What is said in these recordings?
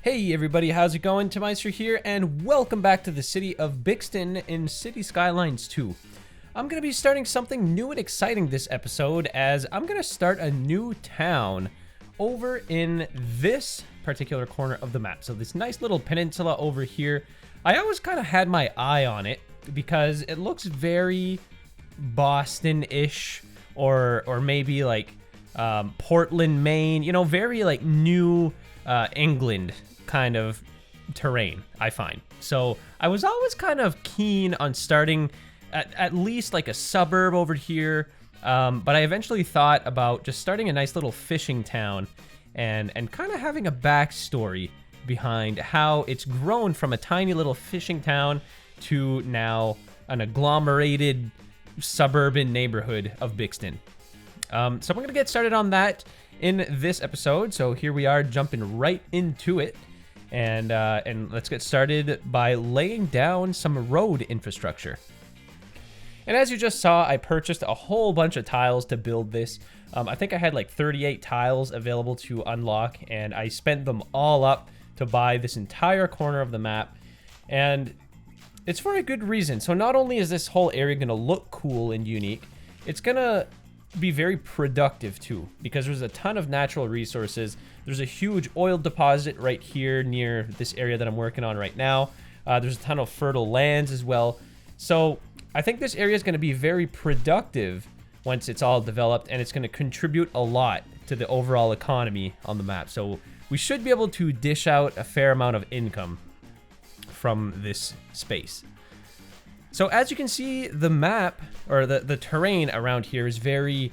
Hey everybody, how's it going? Tampere here, and welcome back to the city of Bixton in City Skylines 2. I'm going to be starting something new and exciting this episode, as I'm going to start a new town over in this particular corner of the map. So this nice little peninsula over here, I always kind of had my eye on it because it looks very Boston-ish, or maybe like Portland, Maine, you know, very like New England kind of terrain, I find. So I was always kind of keen on starting at least like a suburb over here, but I eventually thought about just starting a nice little fishing town and kind of having a backstory behind how it's grown from a tiny little fishing town to now an agglomerated suburban neighborhood of Bixton. So we're going to get started on that in this episode. So here we are, jumping right into it. And let's get started by laying down some road infrastructure. And as you just saw, I purchased a whole bunch of tiles to build this. I think I had like 38 tiles available to unlock, and I spent them all up to buy this entire corner of the map. And it's for a good reason. So not only is this whole area going to look cool and unique, it's going to be very productive too, because there's a ton of natural resources. There's a huge oil deposit right here near this area that I'm working on right now. There's a ton of fertile lands as well. So I think this area is going to be very productive once it's all developed, and it's going to contribute a lot to the overall economy on the map. So we should be able to dish out a fair amount of income from this space. So as you can see, the map, or the terrain around here is very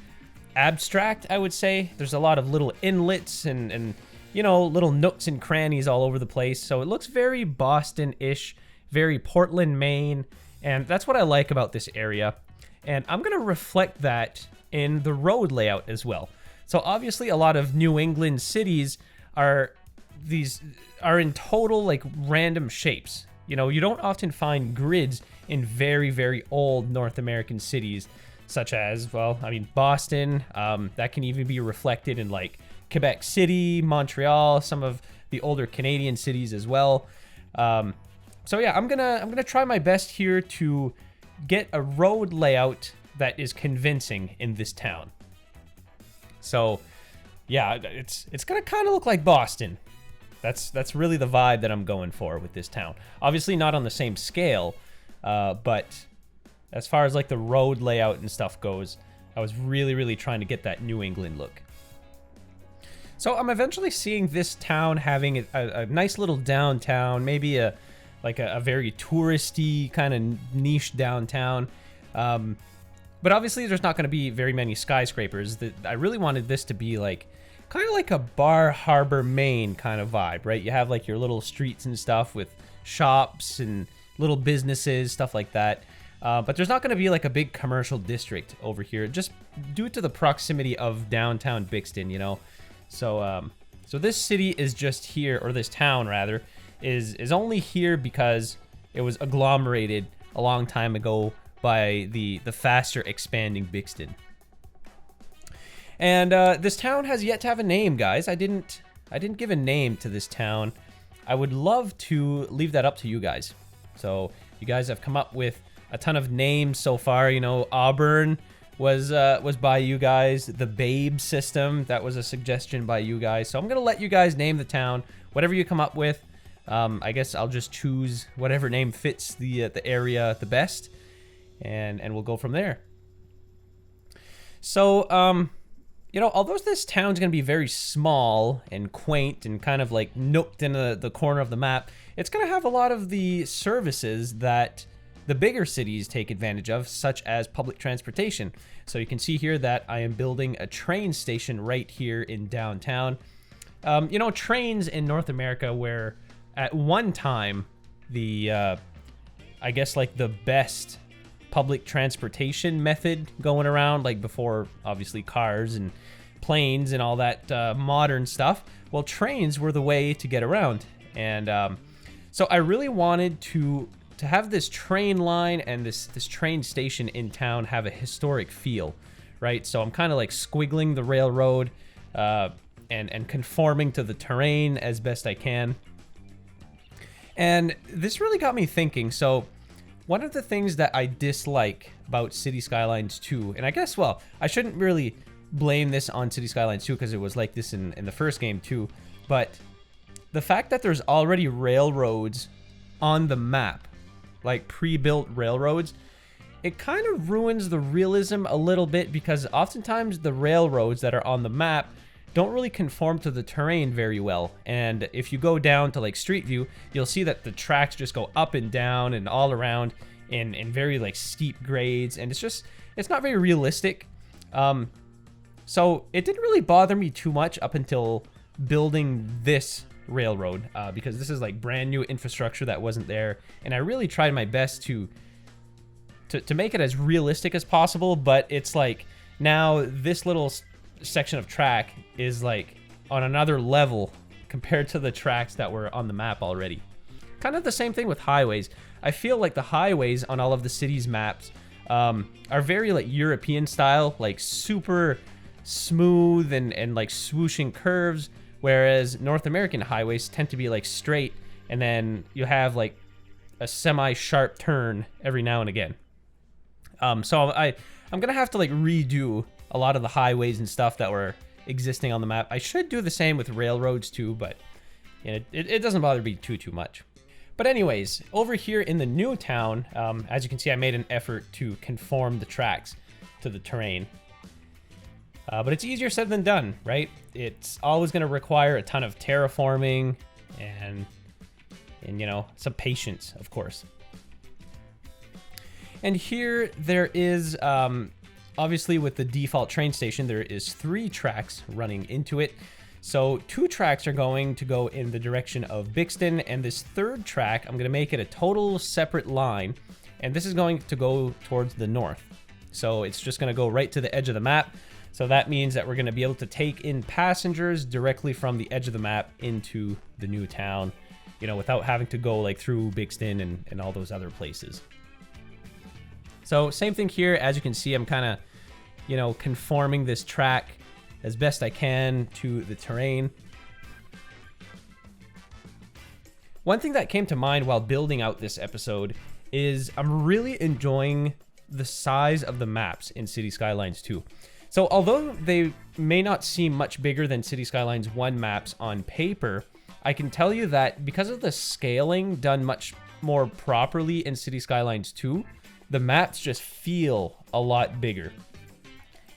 abstract, I would say. There's a lot of little inlets and you know, little nooks and crannies all over the place. So it looks very Boston-ish, very Portland, Maine, and that's what I like about this area. And I'm going to reflect that in the road layout as well. So obviously a lot of New England cities are in total like random shapes. You know, you don't often find grids in very, very old North American cities, such as, well, I mean, Boston. That can even be reflected in like Quebec City, Montreal, some of the older Canadian cities as well. So yeah, I'm gonna try my best here to get a road layout that is convincing in this town. So yeah, it's gonna kind of look like Boston. That's really the vibe that I'm going for with this town. Obviously not on the same scale, but as far as like the road layout and stuff goes, I was really trying to get that New England look. So I'm eventually seeing this town having a nice little downtown, maybe a very touristy kind of niche downtown. But obviously there's not going to be very many skyscrapers. I really wanted this to be like kind of like a Bar Harbor, Maine kind of vibe, right? You have like your little streets and stuff with shops and little businesses, stuff like that. But there's not going to be like a big commercial district over here, just due to the proximity of downtown Bixton, you know? So this city is just here, or this town rather, is only here because it was agglomerated a long time ago by the faster expanding Bixton. And this town has yet to have a name, guys. I didn't give a name to this town. I would love to leave that up to you guys. So you guys have come up with a ton of names so far. You know, Auburn was by you guys. The Babe system, that was a suggestion by you guys. So I'm gonna let you guys name the town, whatever you come up with. I guess I'll just choose whatever name fits the area the best, and we'll go from there. So you know, although this town's going to be very small and quaint and kind of like nooked in the corner of the map, it's going to have a lot of the services that the bigger cities take advantage of, such as public transportation. So you can see here that I am building a train station right here in downtown. You know, trains in North America were at one time I guess like the best public transportation method going around, like before obviously cars and planes and all that modern stuff. Well, trains were the way to get around, and so I really wanted to have this train line and this train station in town have a historic feel, right? So I'm kind of like squiggling the railroad and conforming to the terrain as best I can. And this really got me thinking. So one of the things that I dislike about City Skylines 2, and I guess, well, I shouldn't really blame this on City Skylines 2 because it was like this in the first game too, but the fact that there's already railroads on the map, like pre-built railroads, it kind of ruins the realism a little bit, because oftentimes the railroads that are on the map don't really conform to the terrain very well. And if you go down to like Street View, you'll see that the tracks just go up and down and all around in very like steep grades, and it's not very realistic. So it didn't really bother me too much up until building this railroad, because this is like brand new infrastructure that wasn't there, and I really tried my best to make it as realistic as possible. But it's like now this little section of track is like on another level compared to the tracks that were on the map already. Kind of the same thing with highways. I feel like the highways on all of the cities maps are very like European style, like super smooth and like swooshing curves, whereas North American highways tend to be like straight, and then you have like a semi-sharp turn every now and again. So I'm gonna have to like redo a lot of the highways and stuff that were existing on the map. I should do the same with railroads too, but you know, it doesn't bother me too much. But anyways, over here in the new town, as you can see, I made an effort to conform the tracks to the terrain. But it's easier said than done, right? It's always going to require a ton of terraforming and you know, some patience, of course. And here there is, obviously with the default train station, there is 3 tracks running into it. So 2 tracks are going to go in the direction of Bixton, and this 3rd track, I'm going to make it a total separate line, and this is going to go towards the north. So it's just going to go right to the edge of the map. So that means that we're going to be able to take in passengers directly from the edge of the map into the new town, you know, without having to go like through Bixton and all those other places. So same thing here. As you can see, I'm kind of, you know, conforming this track as best I can to the terrain. One thing that came to mind while building out this episode is I'm really enjoying the size of the maps in City Skylines 2. So although they may not seem much bigger than City Skylines 1 maps on paper, I can tell you that because of the scaling done much more properly in City Skylines 2, the maps just feel a lot bigger.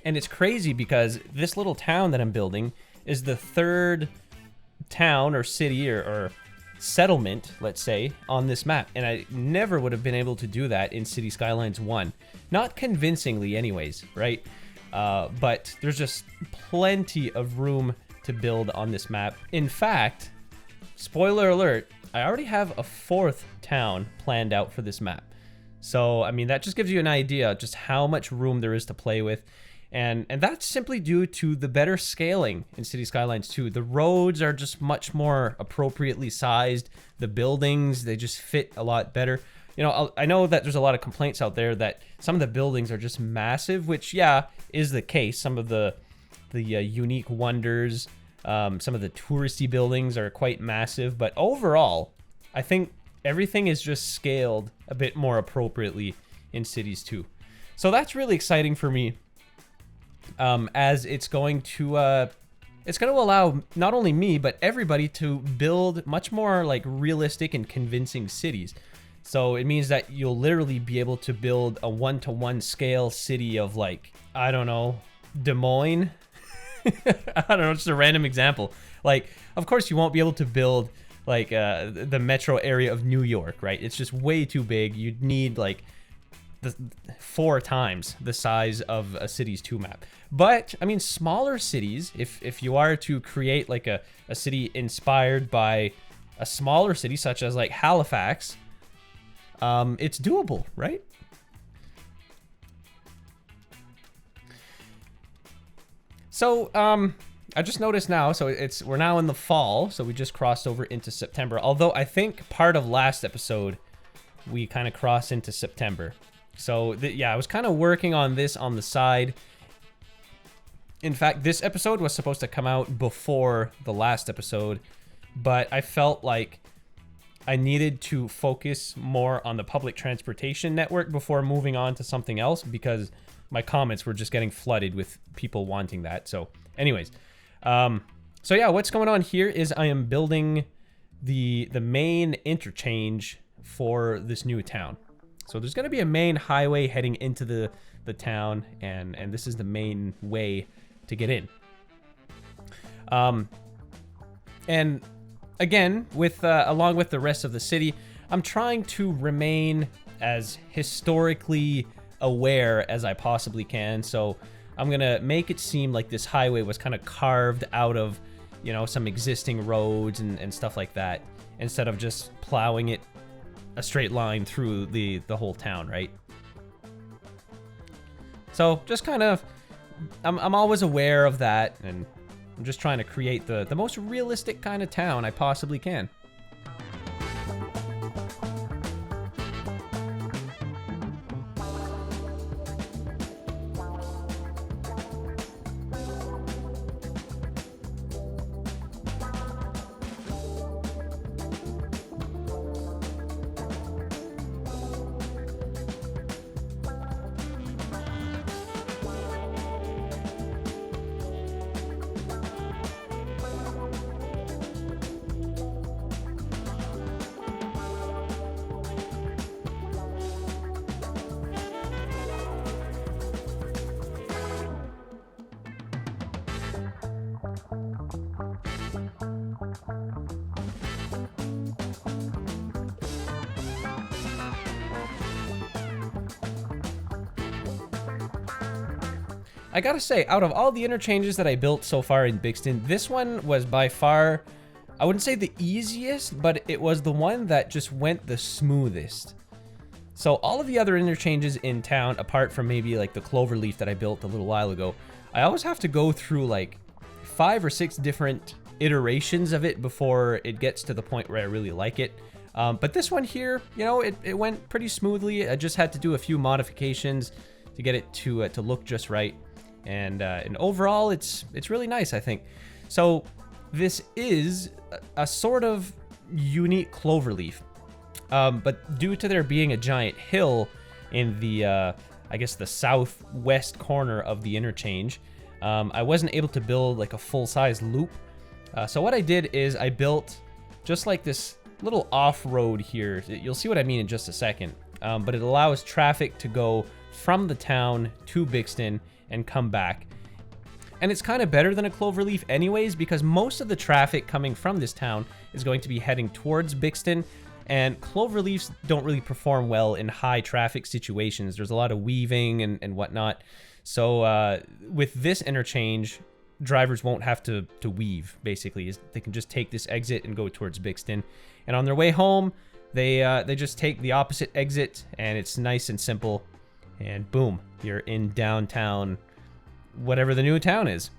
And it's crazy because this little town that I'm building is the 3rd town or city or settlement, let's say, on this map. And I never would have been able to do that in City Skylines 1. Not convincingly anyways, right? But there's just plenty of room to build on this map. In fact, spoiler alert, I already have a 4th town planned out for this map. So, I mean, that just gives you an idea just how much room there is to play with. And that's simply due to the better scaling in City Skylines 2. The roads are just much more appropriately sized. The buildings, they just fit a lot better. You know, I know that there's a lot of complaints out there that some of the buildings are just massive, which, yeah, is the case. Some of the unique wonders, some of the touristy buildings are quite massive. But overall, I think everything is just scaled a bit more appropriately in Cities 2. So that's really exciting for me, as it's going to allow not only me, but everybody to build much more like realistic and convincing cities. So it means that you'll literally be able to build a 1-to-1 scale city of like, I don't know, Des Moines. I don't know, just a random example. Like, of course you won't be able to build like the metro area of New York, right? It's just way too big. You'd need like 4 times the size of a Cities 2 map. But I mean, smaller cities, if you are to create like a city inspired by a smaller city such as like Halifax, it's doable, right? So I just noticed now, so we're now in the fall, so we just crossed over into September. Although I think part of last episode we kind of crossed into September. So yeah, I was kind of working on this on the side. In fact, this episode was supposed to come out before the last episode, but I felt like I needed to focus more on the public transportation network before moving on to something else, because my comments were just getting flooded with people wanting that. So anyways, so yeah, what's going on here is I am building the main interchange for this new town. So there's going to be a main highway heading into the town, and this is the main way to get in. And again, with along with the rest of the city, I'm trying to remain as historically aware as I possibly can. So I'm gonna make it seem like this highway was kind of carved out of, you know, some existing roads and stuff like that, instead of just plowing it a straight line through the whole town, right? So just kind of, I'm always aware of that, and I'm just trying to create the most realistic kind of town I possibly can. I gotta say, out of all the interchanges that I built so far in Bixton, this one was by far, I wouldn't say the easiest, but it was the one that just went the smoothest. So all of the other interchanges in town, apart from maybe like the Cloverleaf that I built a little while ago, I always have to go through like 5 or 6 different iterations of it before it gets to the point where I really like it. But this one here, you know, it went pretty smoothly. I just had to do a few modifications to get it to look just right. And overall, it's really nice, I think. So this is a sort of unique Cloverleaf, but due to there being a giant hill in the, I guess the southwest corner of the interchange, I wasn't able to build like a full-size loop. So what I did is I built just like this little off-road here. You'll see what I mean in just a second, but it allows traffic to go from the town to Bixton and come back. And it's kind of better than a Cloverleaf anyways, because most of the traffic coming from this town is going to be heading towards Bixton, and Cloverleafs don't really perform well in high traffic situations. There's a lot of weaving and whatnot. So with this interchange, drivers won't have to weave, basically. They can just take this exit and go towards Bixton. And on their way home, they just take the opposite exit, and it's nice and simple. And boom, you're in downtown, whatever the new town is.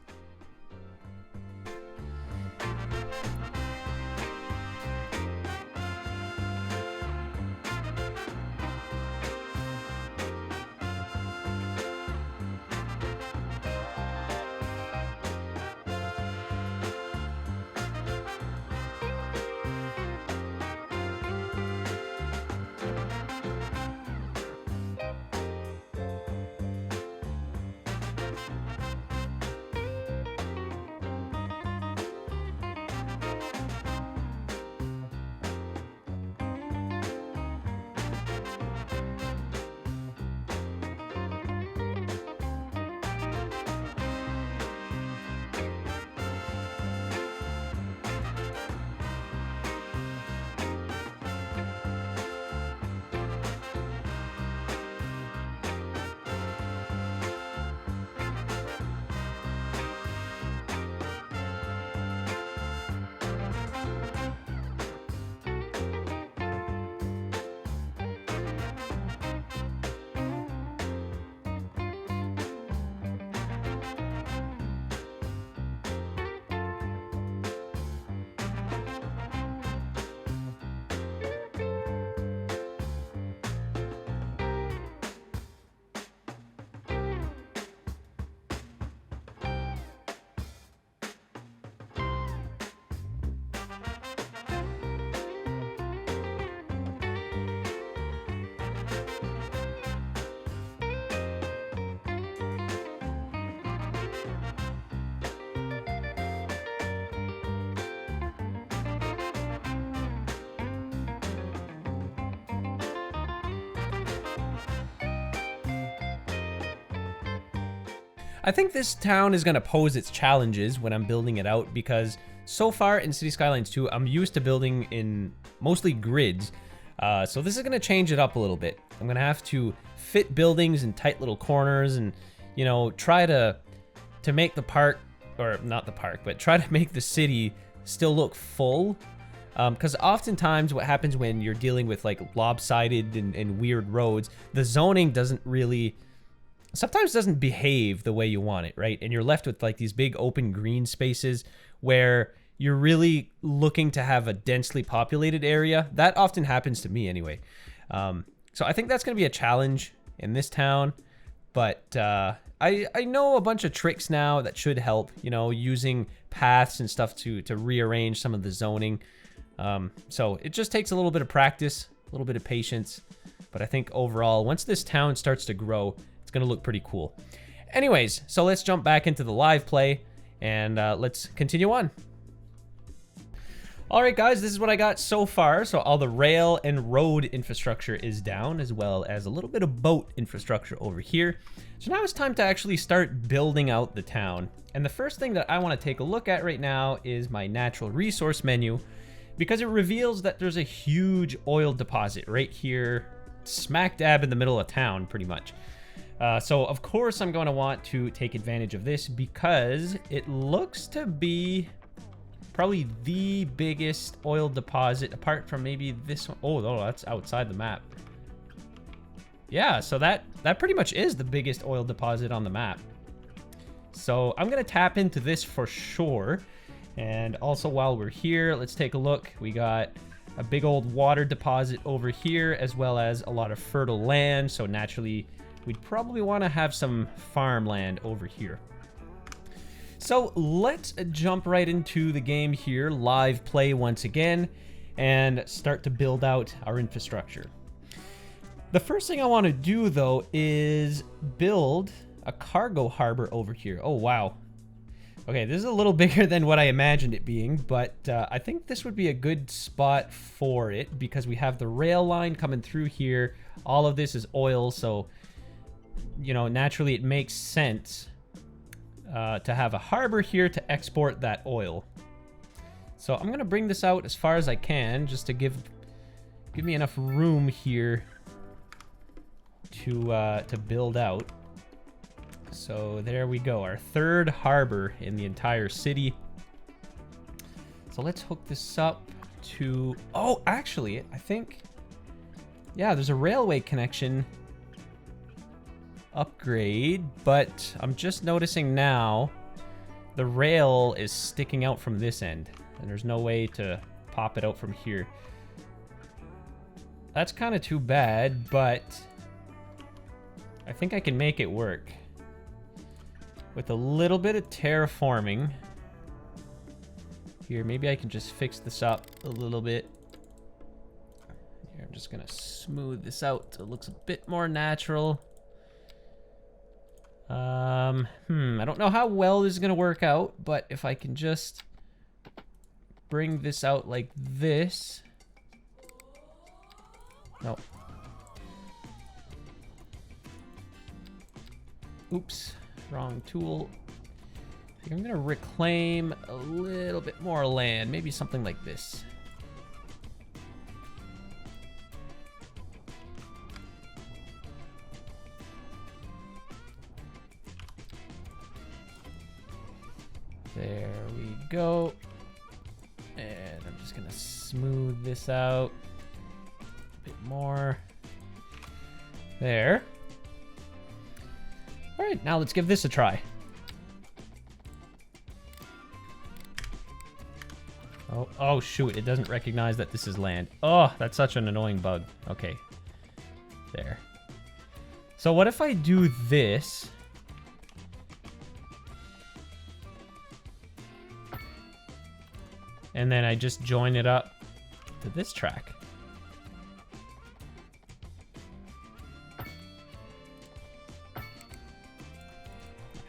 I think this town is going to pose its challenges when I'm building it out, because so far in City Skylines 2, I'm used to building in mostly grids. So this is going to change it up a little bit. I'm going to have to fit buildings in tight little corners and, you know, try to make the park, or not the park, but try to make the city still look full. Because oftentimes what happens when you're dealing with like lopsided and weird roads, the zoning sometimes doesn't behave the way you want it, right? And you're left with like these big open green spaces where you're really looking to have a densely populated area. That often happens to me anyway. So I think that's going to be a challenge in this town, but I know a bunch of tricks now that should help, you know, using paths and stuff to rearrange some of the zoning. So it just takes a little bit of practice, a little bit of patience, but I think overall, once this town starts to grow, it's going to look pretty cool. Anyways, so let's jump back into the live play and let's continue on. All right, guys, this is what I got so far. So all the rail and road infrastructure is down, as well as a little bit of boat infrastructure over here. So now it's time to actually start building out the town. And the first thing that I want to take a look at right now is my natural resource menu, because it reveals that there's a huge oil deposit right here, smack dab in the middle of town, pretty much. So of course I'm going to want to take advantage of this, because it looks to be probably the biggest oil deposit, apart from maybe this one. Oh, no, that's outside the map. Yeah, so that pretty much is the biggest oil deposit on the map. So I'm going to tap into this for sure. And also while we're here, let's take a look. We got a big old water deposit over here, as well as a lot of fertile land. So naturally, we'd probably want to have some farmland over here. So let's jump right into the game here, live play once again, and start to build out our infrastructure. The first thing I want to do, though, is build a cargo harbor over here. Oh, wow. Okay, this is a little bigger than what I imagined it being, but I think this would be a good spot for it, because we have the rail line coming through here. All of this is oil, so, you know, naturally it makes sense to have a harbor here to export that oil. So I'm going to bring this out as far as I can, just to give me enough room here to build out. So there we go, our third harbor in the entire city. So let's hook this up to... Oh, actually, I think... Yeah, there's a railway connection upgrade, but I'm just noticing now the rail is sticking out from this end, and there's no way to pop it out from here. That's kind of too bad, but I think I can make it work. With a little bit of terraforming here, maybe I can just fix this up a little bit. Here, I'm just gonna smooth this out so it looks a bit more natural. I don't know how well this is gonna work out, but if I can just bring this out like this. No. Oops. Wrong tool. I think I'm gonna reclaim a little bit more land, maybe something like this. There we go. And I'm just gonna smooth this out a bit more. There. All right, now let's give this a try. Oh shoot, it doesn't recognize that this is land. Oh, that's such an annoying bug. Okay, there. So what if I do this? And then I just join it up to this track.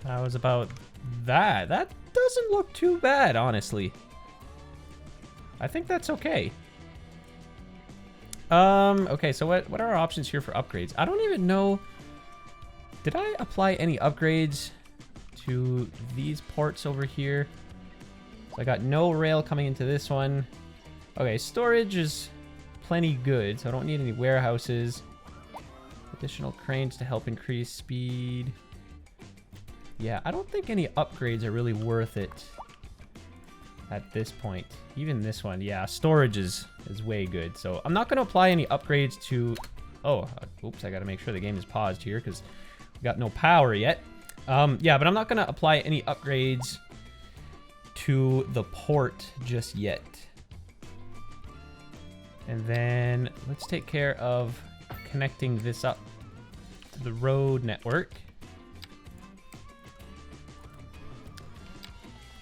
How was about that? That doesn't look too bad, honestly. I think that's okay. Okay, so what are our options here for upgrades? I don't even know. Did I apply any upgrades to these ports over here. So I got no rail coming into this one. Okay, storage is plenty good, so I don't need any warehouses. Additional cranes to help increase speed. Yeah, I don't think any upgrades are really worth it at this point. Even this one, yeah, storage is way good. So I'm not going to apply any upgrades to... Oh, oops, I got to make sure the game is paused here because we got no power yet. Yeah, but I'm not going to apply any upgrades to the port just yet. And then let's take care of connecting this up to the road network.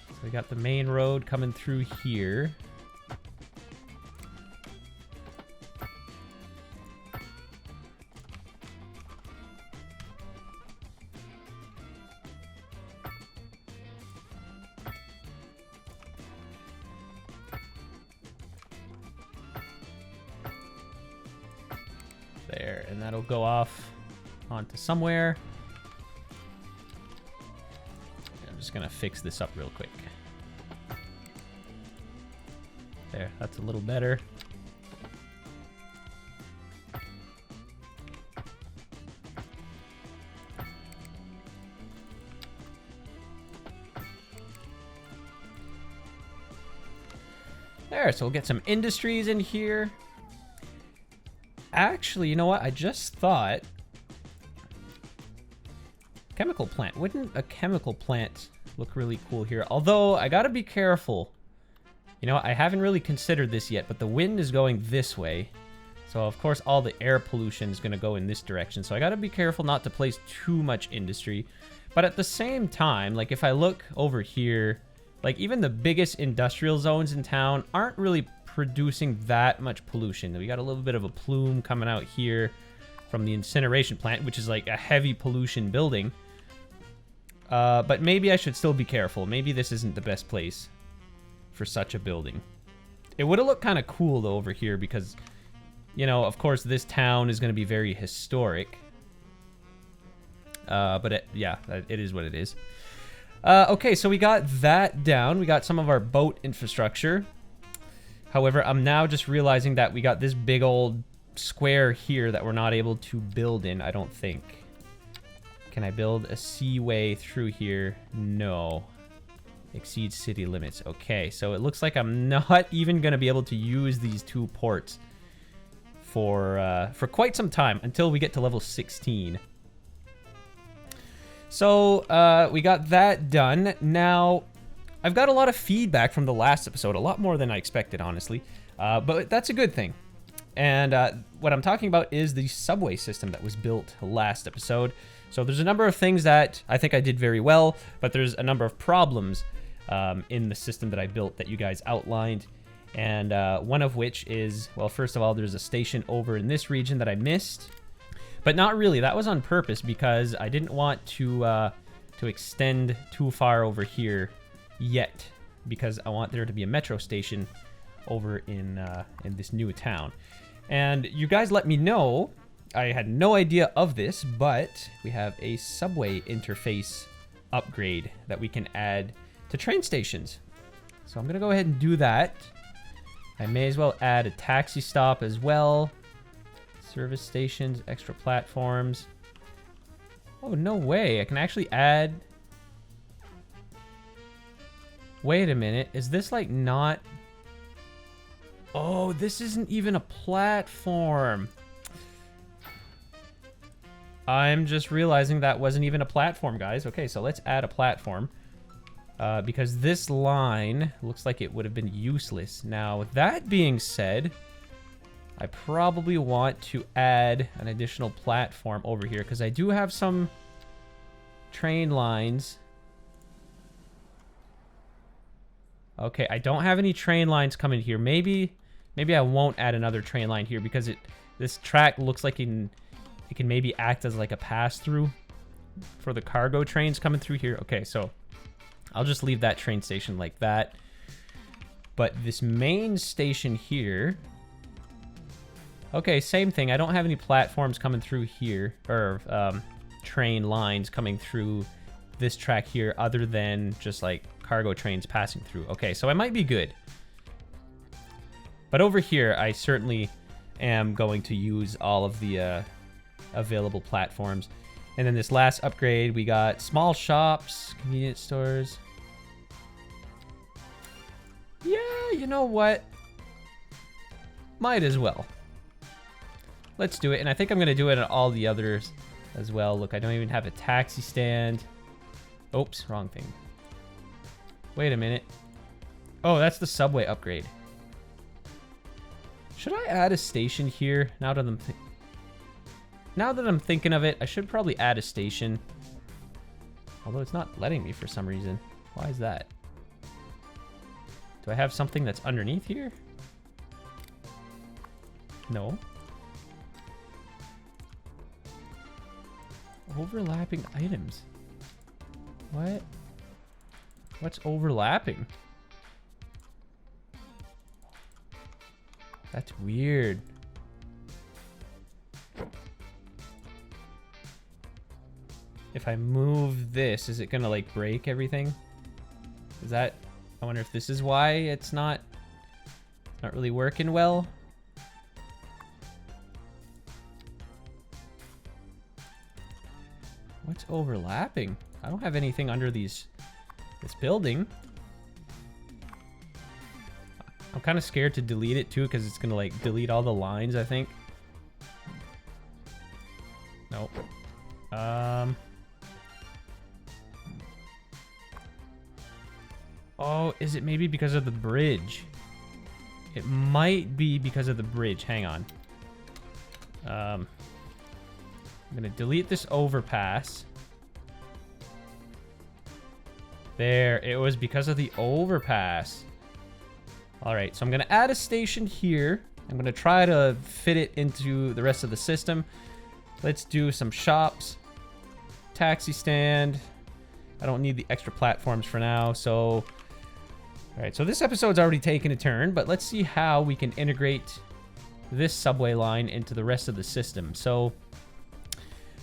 So we got the main road coming through here. There, and that'll go off onto somewhere. I'm just gonna fix this up real quick. There, that's a little better. There, so we'll get some industries in here. Actually, you know what? I just thought... Chemical plant. Wouldn't a chemical plant look really cool here? Although, I gotta be careful. You know, I haven't really considered this yet, but the wind is going this way. So, of course, all the air pollution is gonna go in this direction. So, I gotta be careful not to place too much industry. But at the same time, like, if I look over here... Like, even the biggest industrial zones in town aren't really producing that much pollution. We got a little bit of a plume coming out here from the incineration plant, which is like a heavy pollution building. But maybe I should still be careful. Maybe this isn't the best place for such a building. It would have looked kind of cool, though, over here because, you know, of course, this town is going to be very historic. But it is what it is. Okay, so we got that down. We got some of our boat infrastructure. However, I'm now just realizing that we got this big old square here that we're not able to build in, I don't think. Can I build a seaway through here? No. Exceeds city limits. Okay, so it looks like I'm not even going to be able to use these two ports for quite some time until we get to level 16. So, we got that done. Now, I've got a lot of feedback from the last episode, a lot more than I expected, honestly. But that's a good thing. And what I'm talking about is the subway system that was built last episode. So there's a number of things that I think I did very well, but there's a number of problems in the system that I built that you guys outlined. And one of which is, well, first of all, there's a station over in this region that I missed. But not really. That was on purpose because I didn't want to extend too far over here yet, because I want there to be a metro station over in this new town. And you guys let me know. I had no idea of this, but we have a subway interface upgrade that we can add to train stations. So I'm gonna go ahead and do that. I may as well add a taxi stop as well. Service stations, extra platforms. Oh, no way. I can actually add... Wait a minute. Is this like not... Oh, this isn't even a platform. I'm just realizing that wasn't even a platform, guys. Okay, so let's add a platform. Because this line looks like it would have been useless. Now, with that being said... I probably want to add an additional platform over here because I do have some train lines. Okay, I don't have any train lines coming here. Maybe I won't add another train line here because this track looks like it can maybe act as like a pass-through for the cargo trains coming through here. Okay, so I'll just leave that train station like that. But this main station here... Okay, same thing. I don't have any platforms coming through here, or train lines coming through this track here other than just like cargo trains passing through. Okay, so I might be good. But over here, I certainly am going to use all of the available platforms. And then this last upgrade, we got small shops, convenience stores. Yeah, you know what? Might as well. Let's do it. And I think I'm going to do it on all the others as well. Look, I don't even have a taxi stand. Oops, wrong thing. Wait a minute. Oh, that's the subway upgrade. Should I add a station here? Now that I'm thinking of it, I should probably add a station. Although it's not letting me for some reason. Why is that? Do I have something that's underneath here? No. Overlapping items. What? What's overlapping? That's weird. If I move this, is it gonna like break everything? Is that... I wonder if this is why it's not really working well. What's overlapping? I don't have anything under this building. I'm kind of scared to delete it too because it's gonna like delete all the lines, I think. Nope. Oh, is it maybe because of the bridge? It might be because of the bridge. Hang on. I'm gonna delete this overpass. There, it was because of the overpass. All right, so I'm gonna add a station here. I'm gonna try to fit it into the rest of the system. Let's do some shops. Taxi stand. I don't need the extra platforms for now, so... All right, so this episode's already taken a turn, but let's see how we can integrate this subway line into the rest of the system. So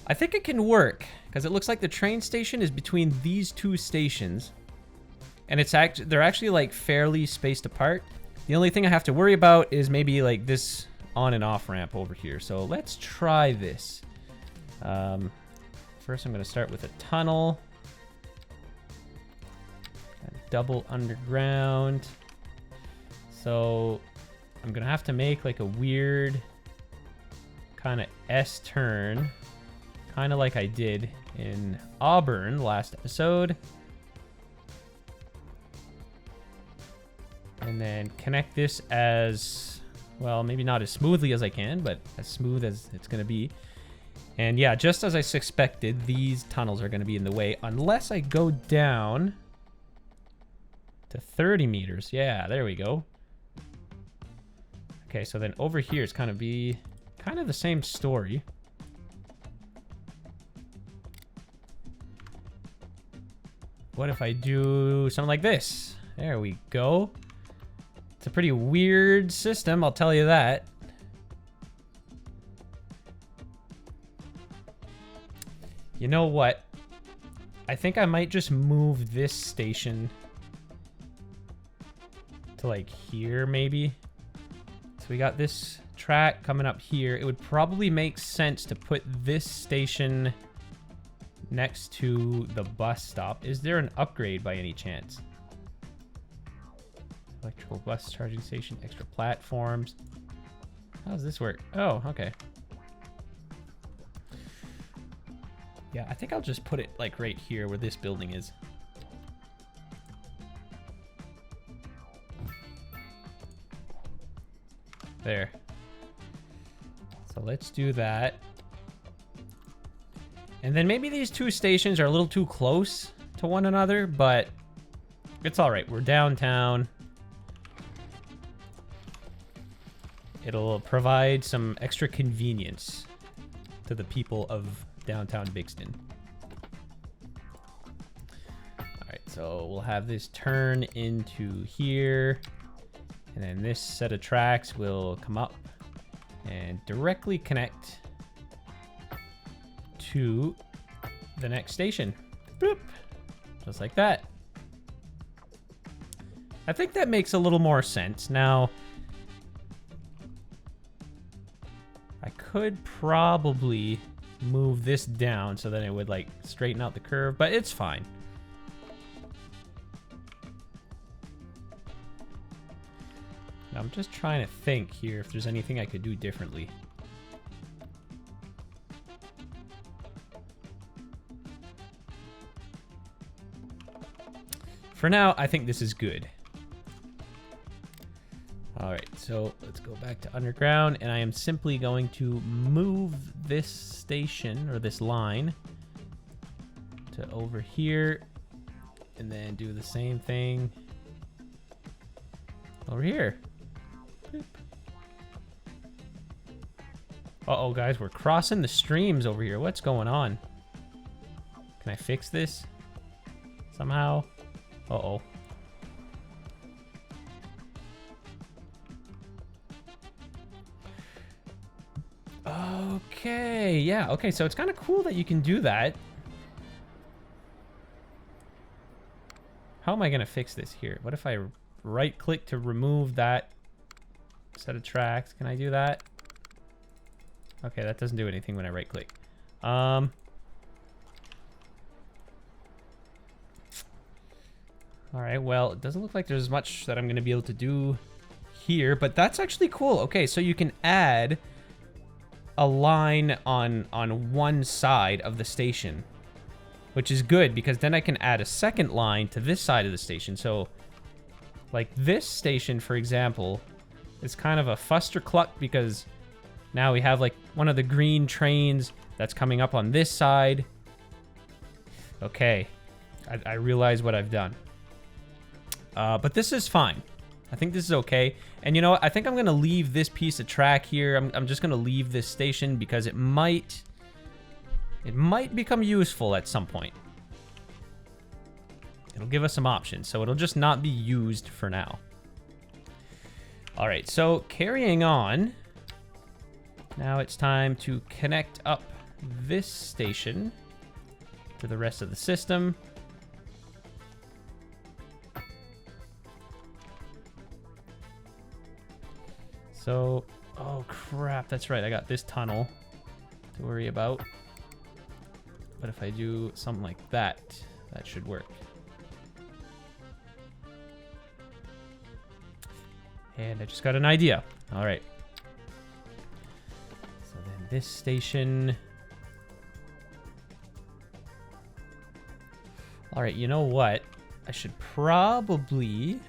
I think it can work because it looks like the train station is between these two stations, and they're actually like fairly spaced apart. The only thing I have to worry about is maybe like this on and off ramp over here. So let's try this. First, I'm going to start with a tunnel. Double underground. So I'm gonna have to make like a weird kind of S turn, kind of like I did in Auburn last episode, and then connect this as well, maybe not as smoothly as I can, but as smooth as it's gonna be. And yeah, just as I suspected, these tunnels are gonna be in the way unless I go down to 30 meters. Yeah, there we go. Okay, so then over here it's kind of the same story. What if I do something like this? There we go. It's a pretty weird system, I'll tell you that. You know what? I think I might just move this station to like here, maybe. So we got this track coming up here. It would probably make sense to put this station next to the bus stop. Is there an upgrade by any chance? Electrical bus charging station, extra platforms. How does this work? Oh, okay. Yeah, I think I'll just put it like right here where this building is. There. So let's do that. And then maybe these two stations are a little too close to one another, but it's all right. We're downtown. It'll provide some extra convenience to the people of downtown Bixton. All right, so we'll have this turn into here. And then this set of tracks will come up and directly connect to the next station. Boop. Just like that. I think that makes a little more sense. Now, I could probably move this down so that it would like straighten out the curve, but it's fine. Now, I'm just trying to think here if there's anything I could do differently. For now, I think this is good. All right, so let's go back to underground, and I am simply going to move this station, or this line, to over here, and then do the same thing over here. Uh-oh, guys, we're crossing the streams over here. What's going on? Can I fix this somehow? Uh-oh. Okay, yeah, okay, so it's kind of cool that you can do that. How am I gonna fix this here? What if I right-click to remove that set of tracks? Can I do that? Okay, that doesn't do anything when I right-click. All right, well, it doesn't look like there's much that I'm gonna be able to do here, but that's actually cool. Okay, so you can add a line on one side of the station, which is good because then I can add a second line to this side of the station. So like this station, for example, is kind of a fustercluck because now we have like one of the green trains that's coming up on this side. Okay, I realize what I've done. But this is fine. I think this is okay. And you know what? I think I'm going to leave this piece of track here. I'm just going to leave this station because it might become useful at some point. It'll give us some options, so it'll just not be used for now. All right, so carrying on. Now it's time to connect up this station to the rest of the system. So, oh crap, that's right, I got this tunnel to worry about. But if I do something like that, that should work. And I just got an idea. All right. So then this station. All right, you know what? I should probably...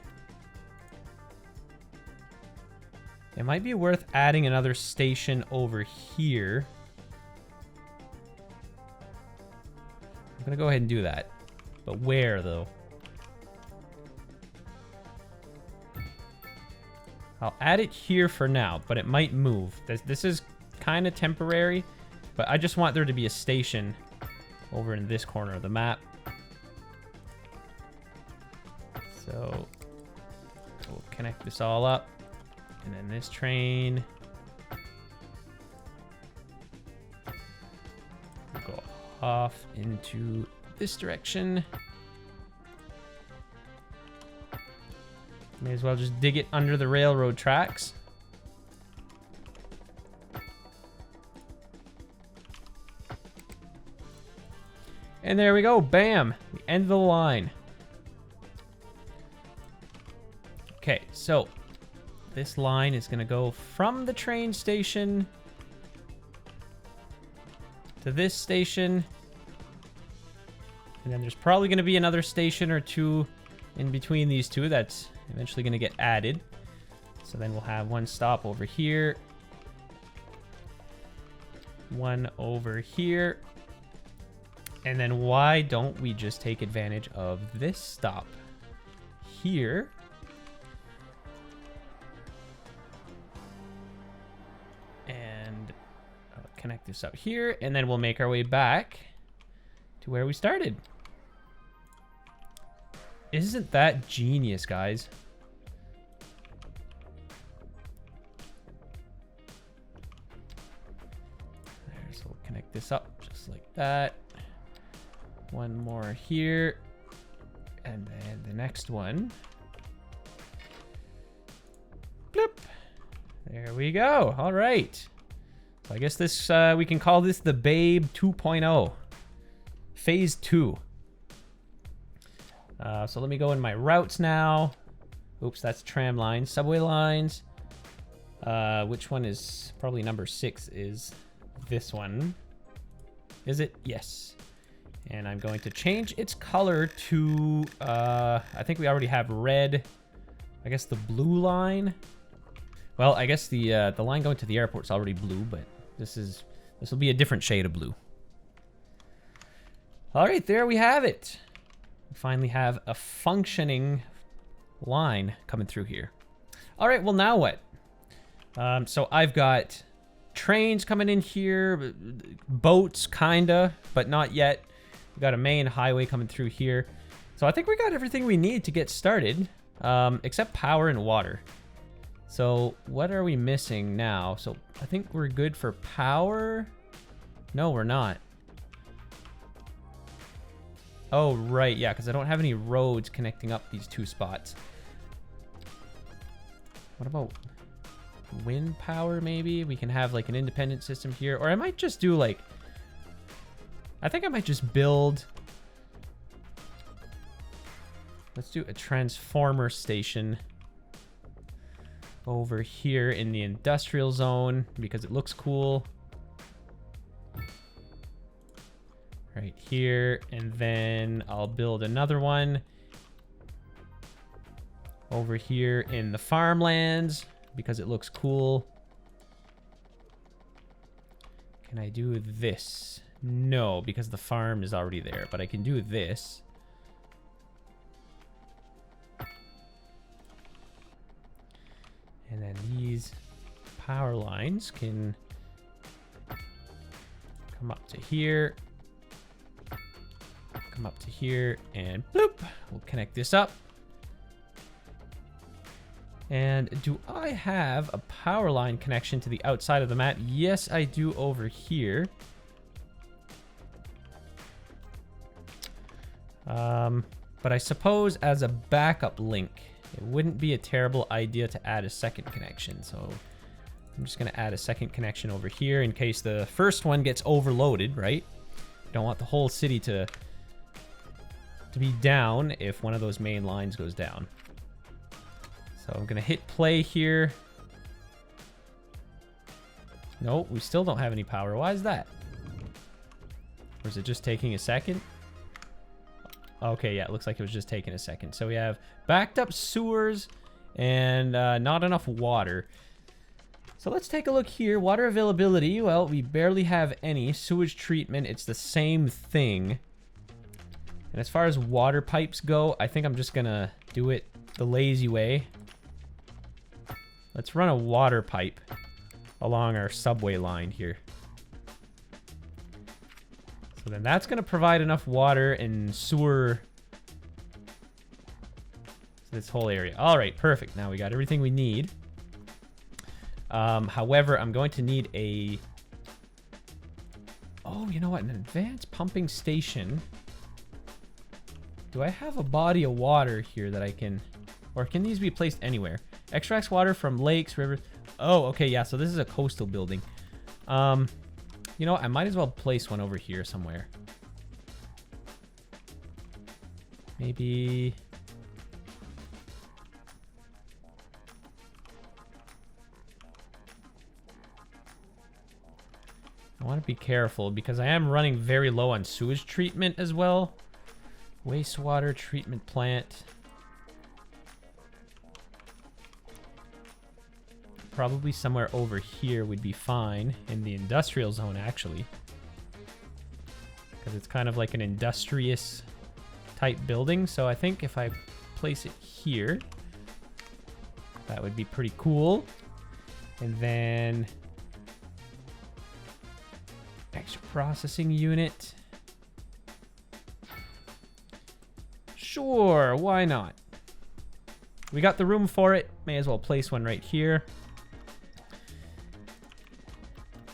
It might be worth adding another station over here. I'm gonna go ahead and do that. But where, though? I'll add it here for now, but it might move. This is kind of temporary, but I just want there to be a station over in this corner of the map. So we'll connect this all up. And then this train will go off into this direction. May as well just dig it under the railroad tracks. And there we go, bam, the end of the line. Okay, so this line is gonna go from the train station to this station. And then there's probably gonna be another station or two in between these two that's eventually gonna get added. So then we'll have one stop over here. One over here. And then why don't we just take advantage of this stop here? And connect this up here, and then we'll make our way back to where we started. Isn't that genius, guys? There, so we'll connect this up just like that. One more here. And then the next one. Bloop. There we go. All right. So I guess this, we can call this the Babe 2.0. Phase 2. So let me go in my routes now. Oops, that's tram lines. Subway lines. Which one is probably number 6 is this one. Is it? Yes. And I'm going to change its color to, I think we already have red. I guess the blue line. Well, I guess the line going to the airport's already blue, but this will be a different shade of blue. All right, there we have it. We finally have a functioning line coming through here. All right, well, now what? So I've got trains coming in here, boats, kinda, but not yet. We got a main highway coming through here. So I think we got everything we need to get started, except power and water. So what are we missing now? So I think we're good for power. No, we're not. Oh, right, yeah, because I don't have any roads connecting up these two spots. What about wind power, maybe? We can have, like, an independent system here. Or I might just do, like... I think I might just build... Let's do a transformer station over here in the industrial zone because it looks cool. Right here, and then I'll build another one over here in the farmlands because it looks cool. Can I do this? No, because the farm is already there, but I can do this. And then these power lines can come up to here. Come up to here and bloop. We'll connect this up. And do I have a power line connection to the outside of the map? Yes, I do over here. But I suppose as a backup link, it wouldn't be a terrible idea to add a second connection. So I'm just going to add a second connection over here in case the first one gets overloaded, right? Don't want the whole city to be down if one of those main lines goes down. So I'm going to hit play here. Nope, we still don't have any power. Why is that? Or is it just taking a second? Okay, yeah, it looks like it was just taking a second. So we have backed up sewers and not enough water. So let's take a look here. Water availability, well, we barely have any. Sewage treatment, it's the same thing. And as far as water pipes go, I think I'm just gonna do it the lazy way. Let's run a water pipe along our subway line here. So then that's gonna provide enough water and sewer to this whole area. All right, perfect. Now we got everything we need. However, I'm going to need a... Oh, you know what? An advanced pumping station. Do I have a body of water here that I can... Or can these be placed anywhere? Extracts water from lakes, rivers... Oh, okay, yeah, so this is a coastal building. You know what? I might as well place one over here somewhere. Maybe... I want to be careful because I am running very low on sewage treatment as well. Wastewater treatment plant. Probably somewhere over here would be fine in the industrial zone, actually. Because it's kind of like an industrious type building. So I think if I place it here, that would be pretty cool. And then extra processing unit. Sure, why not? We got the room for it. May as well place one right here.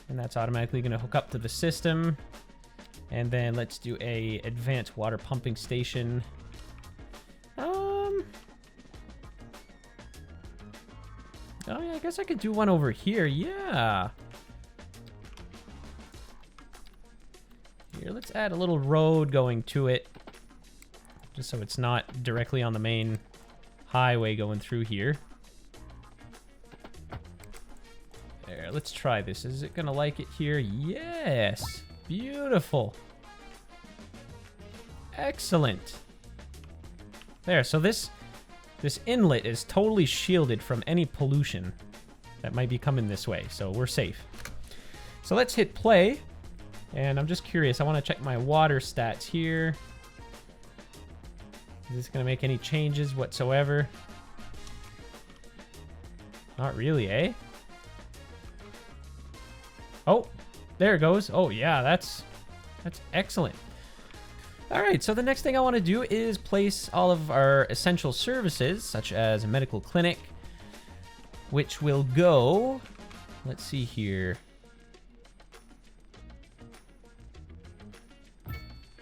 And that's automatically going to hook up to the system. And then let's do a advanced water pumping station. Oh yeah, I guess I could do one over here. Yeah. Here, let's add a little road going to it. Just so it's not directly on the main highway going through here. There, let's try this. Is it gonna like it here? Yes. Beautiful. Excellent. There, so this inlet is totally shielded from any pollution that might be coming this way, so we're safe. So let's hit play, and I'm just curious. I want to check my water stats here. Is this going to make any changes whatsoever? Not really, eh? Oh, there it goes. Oh, yeah, that's excellent. All right, so the next thing I want to do is place all of our essential services, such as a medical clinic, which will go, let's see here,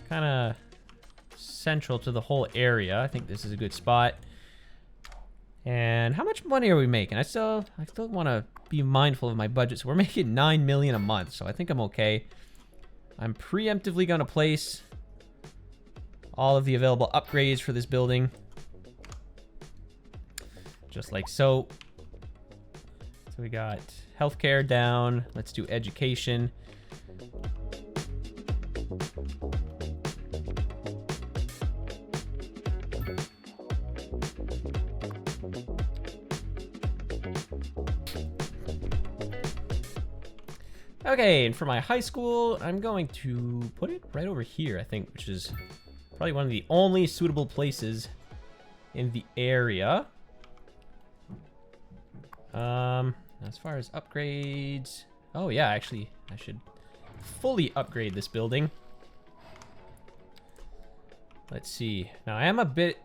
kind of central to the whole area. I think this is a good spot. And how much money are we making? I still want to be mindful of my budget. So we're making $9 million a month, so I think I'm okay. I'm preemptively going to place all of the available upgrades for this building. Just like so. So we got healthcare down. Let's do education. Okay, and for my high school, I'm going to put it right over here, I think, which is probably one of the only suitable places in the area. As far as upgrades... Oh, yeah, actually, I should fully upgrade this building. Let's see. Now, I am a bit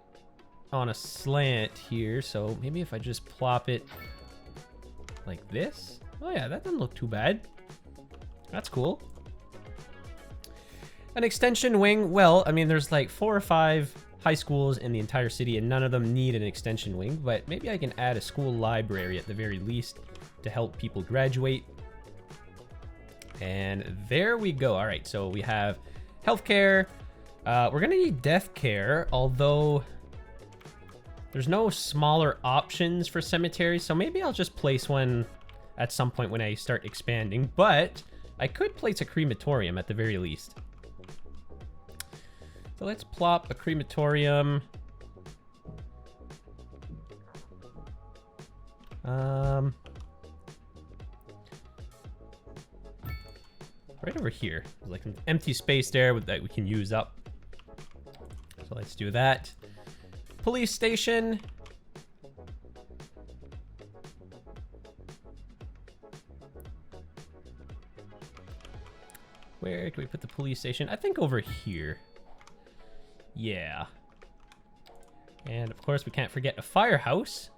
on a slant here, so maybe if I just plop it like this. Oh, yeah, that doesn't look too bad. That's cool. An extension wing. Well, I mean, there's like 4 or 5 high schools in the entire city, and none of them need an extension wing, but maybe I can add a school library at the very least to help people graduate. And there we go. All right, so we have healthcare. We're gonna need death care, although there's no smaller options for cemeteries, so maybe I'll just place one at some point when I start expanding, but I could place a crematorium at the very least. So let's plop a crematorium. Right over here. There's like an empty space there that we can use up. So let's do that. Police station. Where can we put the police station? I think over here. Yeah. And of course we can't forget a firehouse,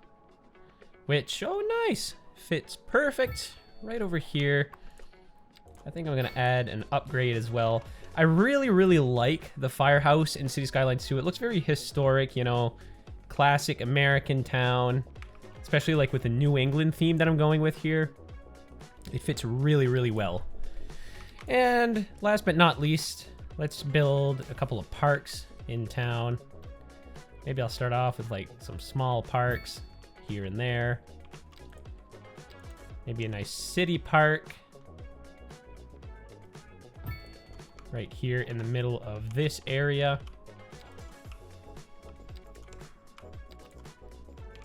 which, oh nice, fits perfect right over here. I think I'm gonna add an upgrade as well. I really, really like the firehouse in City Skylines 2. It looks very historic, you know, classic American town, especially like with the New England theme that I'm going with here. It fits really, really well. And last but not least, let's build a couple of parks in town. Maybe I'll start off with like some small parks here and there. Maybe a nice city park right here in the middle of this area.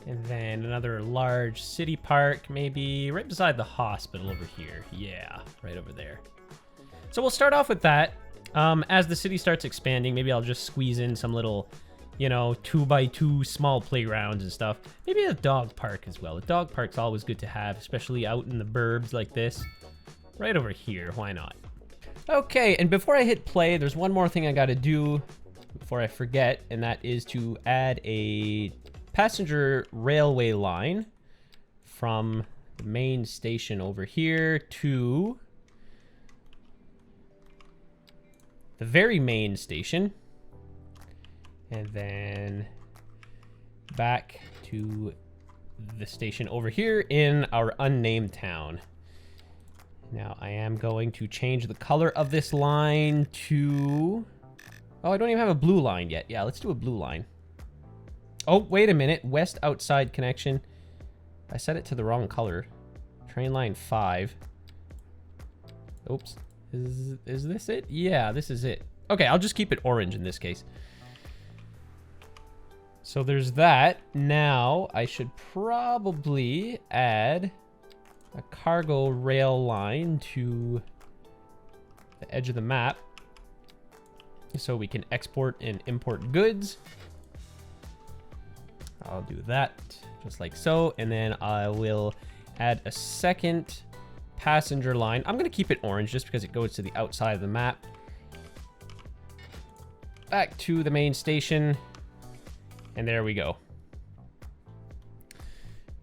And then another large city park, maybe right beside the hospital over here. Yeah, right over there. So we'll start off with that. As the city starts expanding, maybe I'll just squeeze in some little, you know, 2x2 small playgrounds and stuff. Maybe a dog park as well. A dog park's always good to have, especially out in the burbs like this. Right over here, why not? Okay, and before I hit play, there's one more thing I gotta do before I forget, and that is to add a passenger railway line from the main station over here to the very main station, and then back to the station over here in our unnamed town. Now I am going to change the color of this line to... Oh, I don't even have a blue line yet. Yeah, let's do a blue line. Oh, wait a minute. West outside connection. I set it to the wrong color. Train line 5. Oops. Is this it? Yeah, this is it. Okay, I'll just keep it orange in this case. So there's that. Now I should probably add a cargo rail line to the edge of the map so we can export and import goods. I'll do that just like so, and then I will add a second passenger line. I'm going to keep it orange just because it goes to the outside of the map. Back to the main station, and there we go.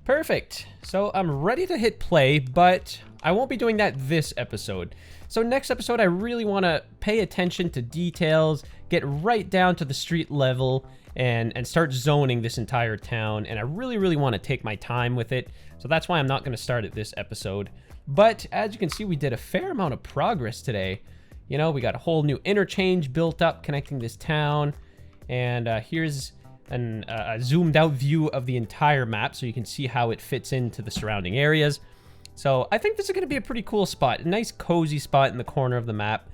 Perfect. So I'm ready to hit play, but I won't be doing that this episode. So next episode, I really want to pay attention to details, get right down to the street level, and start zoning this entire town. And I really want to take my time with it. So that's why I'm not going to start at this episode. But as you can see, we did a fair amount of progress today. You know, we got a whole new interchange built up connecting this town. And here's a zoomed out view of the entire map so you can see how it fits into the surrounding areas. So I think this is going to be a pretty cool spot. A nice cozy spot in the corner of the map.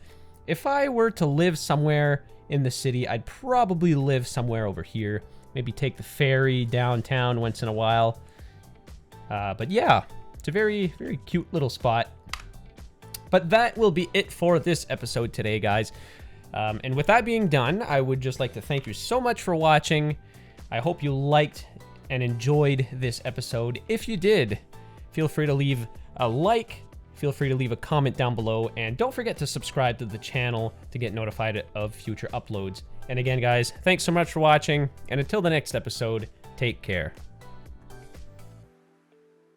If I were to live somewhere in the city, I'd probably live somewhere over here. Maybe take the ferry downtown once in a while. But yeah, it's a very cute little spot. But that will be it for this episode today, guys. And with that being done, I would just like to thank you so much for watching. I hope you liked and enjoyed this episode. If you did, feel free to leave a like, feel free to leave a comment down below, and don't forget to subscribe to the channel to get notified of future uploads. And again, guys, thanks so much for watching, and until the next episode, take care.